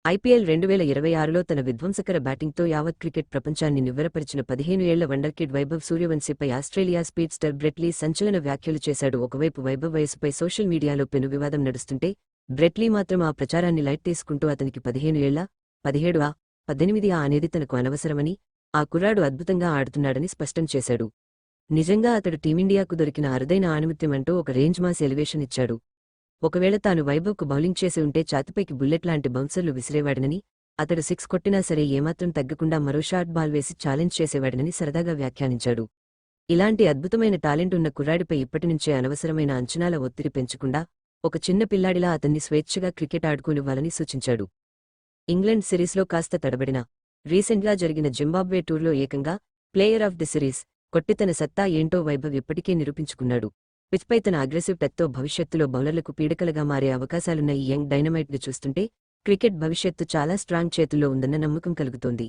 IPL 2026లో తన విధ్వంసకర బ్యాటింగ్తో యావత్ cricket ప్రపంచాన్ని నివ్వెరపరిచిన 15 ఏళ్ల వండర్కిడ్ వైభవ్ సూర్యవంశీపై Australia speed star Brett Lee సంచలన వ్యాఖ్యలు చేశాడు. ఒకవైపు వైభవ్ వయసుపై సోషల్ మీడియాలో పెను వివాదం నడుస్తుంటే, బ్రెట్ లీ మాత్రం ఆ ప్రచారాన్ని లైట్ తీసుకుంటూ అతనికి 15 ఏళ్ల, 17 18 అనేది తనకు అనవసరమని, ఆ కుర్రాడు అద్భుతంగా ఆడుతున్నాడని స్పష్టం చేశాడు. నిజంగా అతడు టీమిండియాకు దొరికిన అరుదైన ఆణిముత్యం అంటూ ఒక రేంజ్ మాస్ ఎలివేషన్ ఇచ్చాడు. ఒకవేళ తాను వైభవ్కు బౌలింగ్ చేసి ఉంటే ఛాతిపైకి బుల్లెట్ లాంటి బౌన్సర్లు విసిరేవాడనని, అతడు 6 కొట్టినా సరే ఏమాత్రం తగ్గకుండా మరో షార్ట్ బాల్ వేసి ఛాలెంజ్ చేసేవాడనని సరదాగా వ్యాఖ్యానించాడు. ఇలాంటి అద్భుతమైన టాలెంట్ ఉన్న కుర్రాడిపై ఇప్పటినుంచే అనవసరమైన అంచనాల ఒత్తిడి పెంచకుండా, ఒక చిన్న పిల్లాడిలా అతన్ని స్వేచ్ఛగా క్రికెట్ ఆడుకోనివ్వాలని సూచించాడు. ఇంగ్లండ్ సిరీస్లో కాస్త తడబడిన, రీసెంట్గా జరిగిన జింబాబ్వే టూర్లో ఏకంగా ప్లేయర్ ఆఫ్ ది సిరీస్ కొట్టి తన సత్తా ఏంటో వైభవ్ ఇప్పటికే నిరూపించుకున్నాడు. పిచ్పై తన అగ్రెసివ్ టచ్తో భవిష్యత్తులో బౌలర్లకు పీడకలగా మారే అవకాశాలున్న ఈ యంగ్ డైనమైట్ను చూస్తుంటే, క్రికెట్ భవిష్యత్తు చాలా స్ట్రాంగ్ చేతుల్లో ఉందన్న నమ్మకం కలుగుతోంది.